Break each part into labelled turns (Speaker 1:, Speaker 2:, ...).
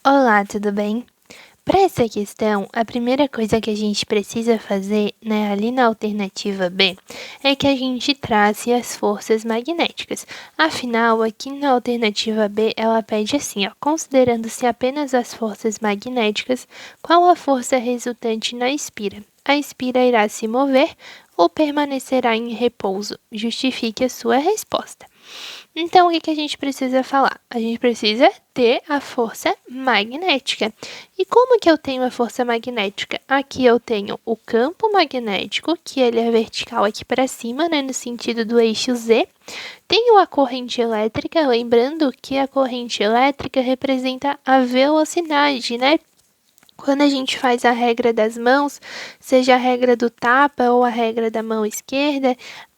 Speaker 1: Olá, tudo bem? Para essa questão, a primeira coisa que a gente precisa fazer, né, ali na alternativa B, é que a gente trace as forças magnéticas. Afinal, aqui na alternativa B, ela pede assim, ó, considerando-se apenas as forças magnéticas, qual a força resultante na espira? A espira irá se mover ou permanecerá em repouso? Justifique a sua resposta. Então, o que a gente precisa falar? A gente precisa ter a força magnética. E como que eu tenho a força magnética? Aqui eu tenho o campo magnético, que ele é vertical aqui para cima, né, no sentido do eixo Z. Tenho a corrente elétrica, lembrando que a corrente elétrica representa a velocidade, né? Quando a gente faz a regra das mãos, seja a regra do tapa ou a regra da mão esquerda,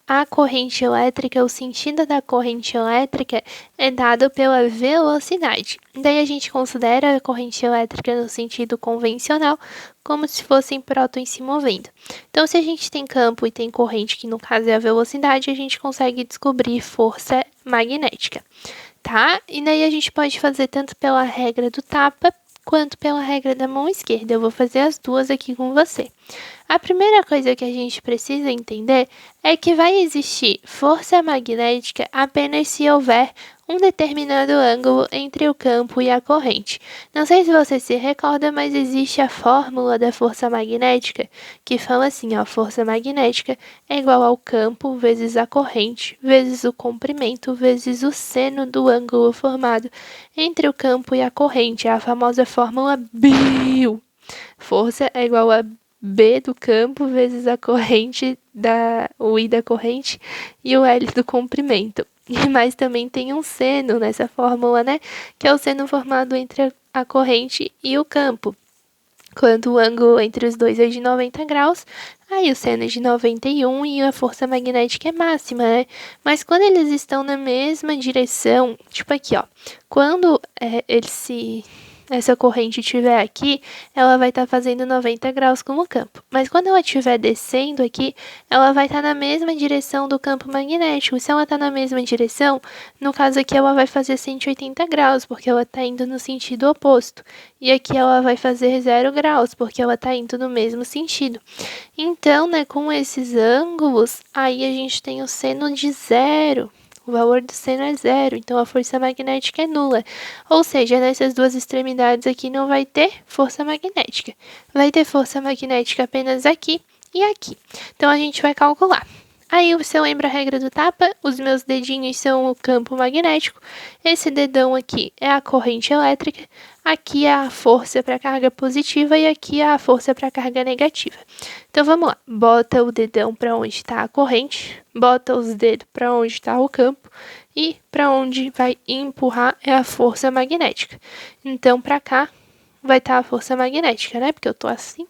Speaker 1: a corrente elétrica, o sentido da corrente elétrica é dado pela velocidade. Daí a gente considera a corrente elétrica no sentido convencional como se fossem prótons se movendo. Então, se a gente tem campo e tem corrente, que no caso é a velocidade, a gente consegue descobrir força magnética, tá? E daí a gente pode fazer tanto pela regra do tapa quanto pela regra da mão esquerda. Eu vou fazer as duas aqui com você. A primeira coisa que a gente precisa entender é que vai existir força magnética apenas se houver um determinado ângulo entre o campo e a corrente. Não sei se você se recorda, mas existe a fórmula da força magnética que fala assim, ó, força magnética é igual ao campo vezes a corrente, vezes o comprimento, vezes o seno do ângulo formado entre o campo e a corrente, é a famosa fórmula BIL. Força é igual a B do campo vezes a corrente o I da corrente e o L do comprimento. Mas também tem um seno nessa fórmula, né? Que é o seno formado entre a corrente e o campo. Quando o ângulo entre os dois é de 90 graus, aí o seno é de 91 e a força magnética é máxima, né? Mas quando eles estão na mesma direção, tipo aqui, ó, quando essa corrente estiver aqui, ela vai estar fazendo 90 graus com o campo. Mas quando ela estiver descendo aqui, ela vai estar na mesma direção do campo magnético. Se ela está na mesma direção, no caso aqui ela vai fazer 180 graus, porque ela está indo no sentido oposto. E aqui ela vai fazer 0 graus, porque ela está indo no mesmo sentido. Então, né, com esses ângulos, aí a gente tem o seno de zero. O valor do seno é zero, então a força magnética é nula. Ou seja, nessas duas extremidades aqui não vai ter força magnética. Vai ter força magnética apenas aqui e aqui. Então a gente vai calcular. Aí você lembra a regra do tapa? Os meus dedinhos são o campo magnético. Esse dedão aqui é a corrente elétrica. Aqui é a força para carga positiva e aqui é a força para carga negativa. Então vamos lá. Bota o dedão para onde está a corrente, bota os dedos para onde está o campo e para onde vai empurrar é a força magnética. Então para cá vai estar a força magnética, né? Porque eu tô assim,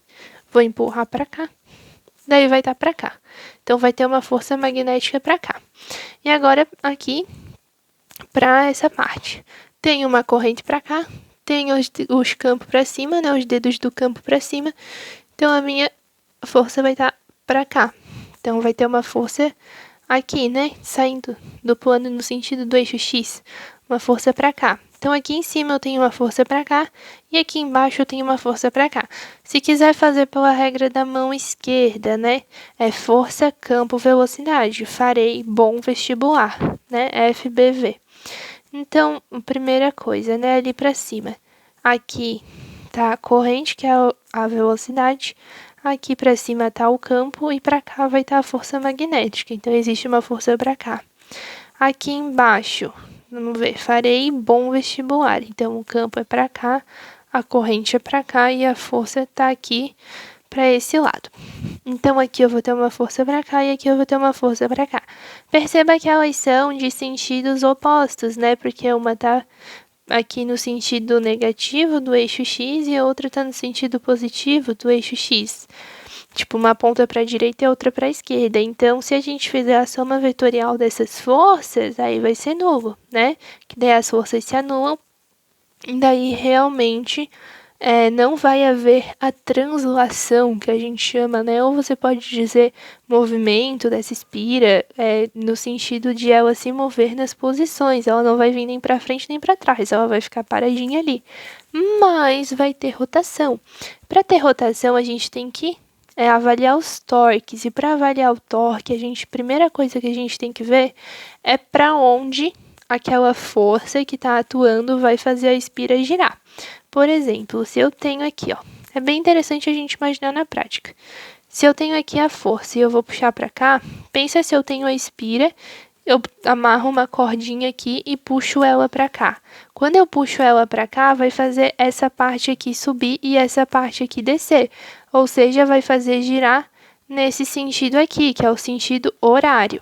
Speaker 1: vou empurrar para cá. Daí vai estar para cá. Então vai ter uma força magnética para cá. E agora aqui para essa parte. Tem uma corrente para cá, tem os campos para cima, né? Os dedos do campo para cima. Então a minha força vai estar para cá. Então vai ter uma força aqui, né? Saindo do plano no sentido do eixo X, uma força para cá. Então aqui em cima eu tenho uma força para cá e aqui embaixo eu tenho uma força para cá. Se quiser fazer pela regra da mão esquerda, né? É força, campo, velocidade. Farei bom vestibular, né? FBV. Então, a primeira coisa, né? Ali para cima. Aqui tá a corrente, que é a velocidade. Aqui para cima tá o campo e para cá vai estar a força magnética. Então, existe uma força para cá. Aqui embaixo, vamos ver, farei bom vestibular. Então, o campo é para cá, a corrente é para cá e a força tá aqui para esse lado. Então, aqui eu vou ter uma força para cá e aqui eu vou ter uma força para cá. Perceba que elas são de sentidos opostos, né? Porque uma tá aqui no sentido negativo do eixo X e a outra tá no sentido positivo do eixo X. Tipo, uma ponta para a direita e outra para a esquerda. Então, se a gente fizer a soma vetorial dessas forças, aí vai ser nulo, né? Que daí as forças se anulam. E daí, realmente, não vai haver a translação, que a gente chama, né? Ou você pode dizer movimento dessa espira, no sentido de ela se mover nas posições. Ela não vai vir nem para frente nem para trás, ela vai ficar paradinha ali. Mas vai ter rotação. Para ter rotação, a gente tem que avaliar os torques. E para avaliar o torque, a primeira coisa que a gente tem que ver é para onde aquela força que está atuando vai fazer a espira girar. Por exemplo, se eu tenho aqui, ó, é bem interessante a gente imaginar na prática. Se eu tenho aqui a força e eu vou puxar para cá, pensa se eu tenho a espira, eu amarro uma cordinha aqui e puxo ela para cá. Quando eu puxo ela para cá, vai fazer essa parte aqui subir e essa parte aqui descer. Ou seja, vai fazer girar nesse sentido aqui, que é o sentido horário.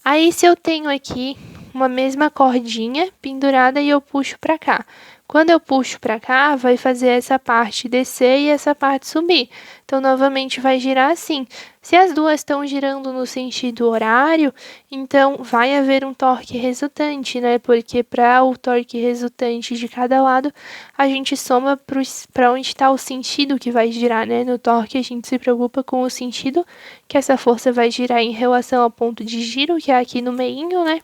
Speaker 1: Aí, se eu tenho aqui uma mesma cordinha pendurada e eu puxo para cá. Quando eu puxo para cá, vai fazer essa parte descer e essa parte subir. Então, novamente, vai girar assim. Se as duas estão girando no sentido horário, então vai haver um torque resultante, né? Porque para o torque resultante de cada lado, a gente soma para onde está o sentido que vai girar, né? No torque, a gente se preocupa com o sentido que essa força vai girar em relação ao ponto de giro, que é aqui no meinho, né?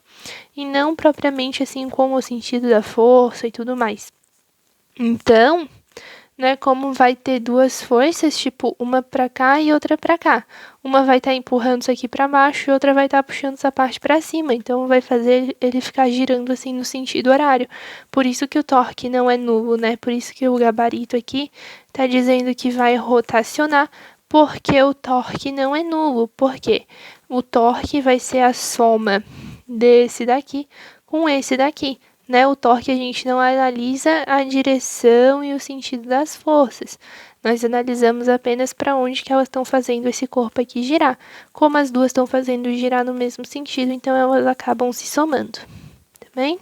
Speaker 1: E não propriamente assim como o sentido da força e tudo mais. Então, né, como vai ter duas forças, tipo, uma para cá e outra para cá. Uma vai estar empurrando isso aqui para baixo e outra vai estar puxando essa parte para cima. Então, vai fazer ele ficar girando assim no sentido horário. Por isso que o torque não é nulo, né? Por isso que o gabarito aqui está dizendo que vai rotacionar, porque o torque não é nulo. Por quê? O torque vai ser a soma desse daqui com esse daqui, né? O torque a gente não analisa a direção e o sentido das forças. Nós analisamos apenas para onde que elas estão fazendo esse corpo aqui girar. Como as duas estão fazendo girar no mesmo sentido, então elas acabam se somando, tá bem?